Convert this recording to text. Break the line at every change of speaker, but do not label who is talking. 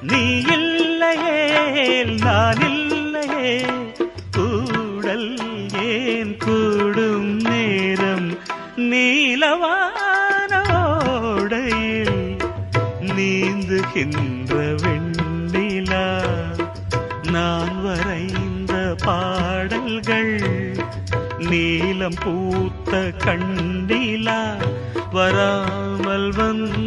நீ இல்லையே நான் இல்லையே கூடல் ஏன் கூடும் நேரம் நீலவானோடையில் நீந்துகின்ற வெண்ணிலா நான் வரைந்த பாடல்கள் நீலம் பூத்த கண்ணிலா வராமல் வந்து